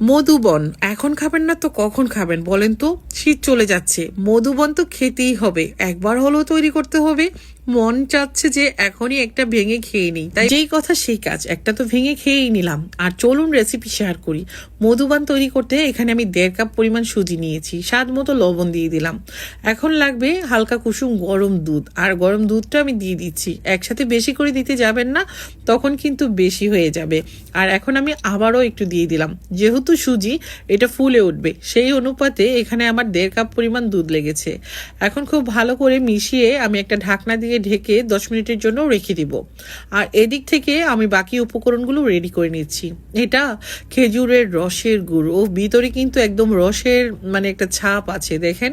মধুবন এখন খাবেন না তো কখন খাবেন বলেন তো? শীত চলে যাচ্ছে, মধুবন তো খেতেই হবে, একবার হলেও তৈরি করতে হবে। মন চাচ্ছে যে এখনই একটা ভেঙে খেয়ে নিই, তাই যেই কথা সেই কাজ, একটা তো ভেঙে খেয়েই নিলাম। আর চলুন রেসিপি শেয়ার করি। মধুবান তৈরি করতে এখানে আমি 1.5 কাপ পরিমাণ সুজি নিয়েছি, স্বাদ মতো লবণ দিয়ে দিলাম। এখন লাগবে হালকা কুসুম গরম দুধ, আর গরম দুধটা আমি দিয়ে দিচ্ছি। একসাথে বেশি করে দিতে যাবেন না, তখন কিন্তু বেশি হয়ে যাবে। আর এখন আমি আবারও একটু দিয়ে দিলাম, যেহেতু সুজি এটা ফুলে উঠবে সেই অনুপাতে এখানে আমার 1.5 কাপ পরিমাণ দুধ লেগেছে। এখন খুব ভালো করে মিশিয়ে আমি একটা ঢাকনা দিয়ে ঢেকে 10 মিনিটের জন্য রেখে দিব। আর এদিক থেকে আমি বাকি উপকরণগুলো রেডি করে নিচ্ছি। এটা খেজুরের রসের গুড়, ও ভিতরে কিন্তু একদম রসের মানে একটা ছাপ আছে। দেখেন,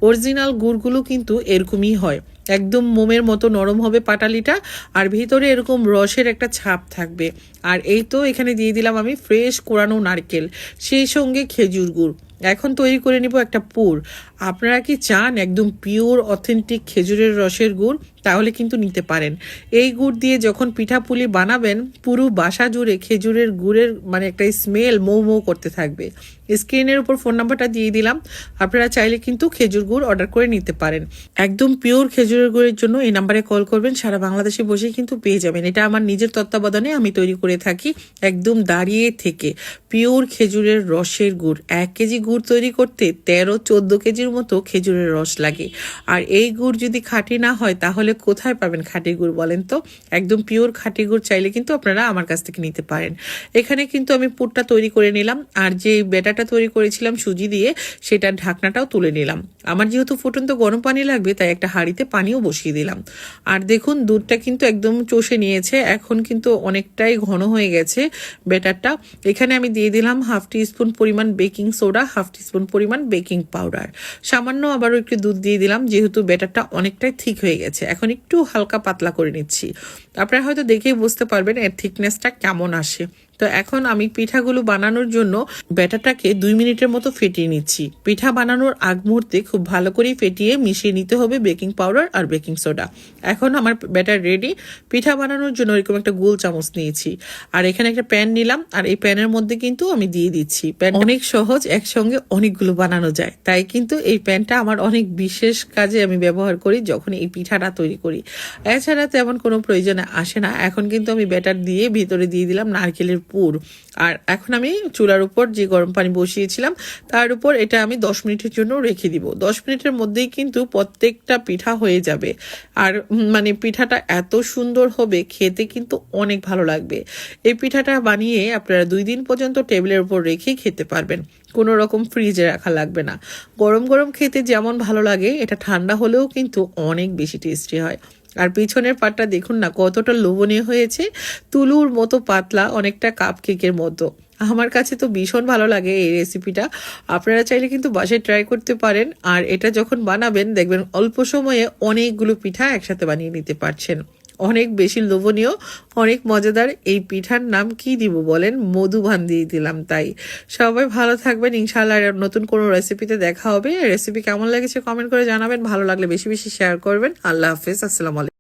অরিজিনাল গুড়গুলো কিন্তু এরকমই হয়, একদম মোমের মতো নরম হবে পাটালিটা, আর ভিতরে এরকম রসের একটা ছাপ থাকবে। আর এই তো এখানে দিয়ে দিলাম আমি ফ্রেশ কোরানো নারকেল, সেই সঙ্গে খেজুর গুড়। এখন তৈরি করে নিব একটা পুর। আপনারা কি চান একদম পিওর অথেন্টিক খেজুরের রসের গুড়, তাহলে কিন্তু নিতে পারেন। এই গুড় দিয়ে যখন পিঠাপুলি বানাবেন, পুরো বাসা জুড়ে খেজুরের গুড়ের মানে একটা স্মেল মৌ মৌ করতে থাকবে। স্ক্রিনের উপর ফোন নাম্বারটা দিয়ে দিলাম, আপনারা চাইলে কিন্তু খেজুর গুড় অর্ডার করে নিতে পারেন। একদম পিওর খেজুরের গুড়ের জন্য এই নাম্বারে কল করবেন, সারা বাংলাদেশে বসেই কিন্তু পেয়ে যাবেন। এটা আমার নিজের তত্ত্বাবধানে আমি তৈরি করে থাকি, একদম দাঁড়িয়ে থেকে পিওর খেজুরের রসের গুড়। 1 কেজি গুড় তৈরি করতে 13-14 কেজির মতো খেজুরের রস লাগে। আর এই গুড় যদি খাঁটি না হয় তাহলে কোথায় পাবেন খাঁটি গুড় বলেন তো? একদম পিওর খাঁটি গুড় চাইলে কিন্তু আপনারা আমার কাছ থেকে নিতে পারেন। এখানে কিন্তু আমি পুরটা তৈরি করে নিলাম, আর যে ব্যাটারটা তৈরি করেছিলাম সুজি দিয়ে, সেটার ঢাকনাটাও তুলে নিলাম। আমার যেহেতু ফুটন্ত গরম পানি লাগবে, তাই একটা হাঁড়িতে পানিও বসিয়ে দিলাম। আর দেখুন, দুধটা কিন্তু একদম চষে নিয়েছে, এখন কিন্তু অনেকটাই ঘন হয়ে গেছে ব্যাটারটা। এখানে আমি দিয়ে দিলাম 1/2 টিস্পুন পরিমাণ বেকিং সোডা, 1/2 টিস্পুন পরিমাণ বেকিং পাউডার, সামান্য আবারও একটু দুধ দিয়ে দিলাম, যেহেতু ব্যাটারটা অনেকটাই থিক হয়ে গেছে। এখন একটু হালকা পাতলা করে নিচ্ছি। আপনারা হয়তো দেখেই বুঝতে পারবেন এর থিকনেসটা কেমন আসে। তো এখন আমি পিঠাগুলো বানানোর জন্য ব্যাটারটাকে 2 মিনিটের মতো ফেটিয়ে নিচ্ছি। পিঠা বানানোর আগ মুহূর্তে খুব ভালো করে ফেটিয়ে মিশিয়ে নিতে হবে বেকিং পাউডার আর বেকিং সোডা। এখন আমার ব্যাটার রেডি। পিঠা বানানোর জন্য এরকম একটা গোল চামচ নিয়েছি, আর এখানে একটা প্যান নিলাম, আর এই প্যানের মধ্যে কিন্তু আমি দিয়ে দিচ্ছি। প্যান অনেক সহজ, একসঙ্গে অনেকগুলো বানানো যায়, তাই কিন্তু এই প্যানটা আমার অনেক বিশেষ কাজে আমি ব্যবহার করি যখন এই পিঠাটা তৈরি করি। এছাড়া তেমন কোনো প্রয়োজনে আসে না। এখন কিন্তু আমি ব্যাটার দিয়ে ভিতরে দিয়ে দিলাম নারকেলের পুর। আর এখন আমি চুলার উপর যে গরম পানি বসিয়েছিলাম তার উপর এটা আমি 10 মিনিটের জন্য রেখে দিব। 10 মিনিটের মধ্যেই কিন্তু প্রত্যেকটা পিঠা হয়ে যাবে। আর মানে পিঠাটা এত সুন্দর হবে, খেতে কিন্তু অনেক ভালো লাগবে। এই পিঠাটা বানিয়ে আপনারা 2 দিন পর্যন্ত টেবিলের উপর রেখে খেতে পারবেন, কোনো রকম ফ্রিজে রাখা লাগবে না। গরম গরম খেতে যেমন ভালো লাগে, এটা ঠান্ডা হলেও কিন্তু অনেক বেশি টেস্টি হয়। আর পিছনের পাটটা দেখুন না কতটা লোভনীয় হয়েছে, তুলুর মতো পাতলা, অনেকটা কাপ কেকের মতো। আমার কাছে তো ভীষণ ভালো লাগে এই রেসিপিটা। আপনারা চাইলে কিন্তু বাসায় ট্রাই করতে পারেন। আর এটা যখন বানাবেন দেখবেন অল্প সময়ে অনেকগুলো পিঠা একসাথে বানিয়ে নিতে পারছেন। অনেক বেশি লোভনীয়, অনেক মজাদার। এই পিঠার নাম কি দিব বলেন? মধুবান দিয়ে দিলাম। তাই সবাই ভালো থাকবেন, ইনশাআল্লাহ নতুন কোনো রেসিপিতে দেখা হবে। রেসিপি কেমন লেগেছে কমেন্ট করে জানাবেন, ভালো লাগলে বেশি বেশি শেয়ার করবেন। আল্লাহ হাফেজ, আসসালামু আলাইকুম।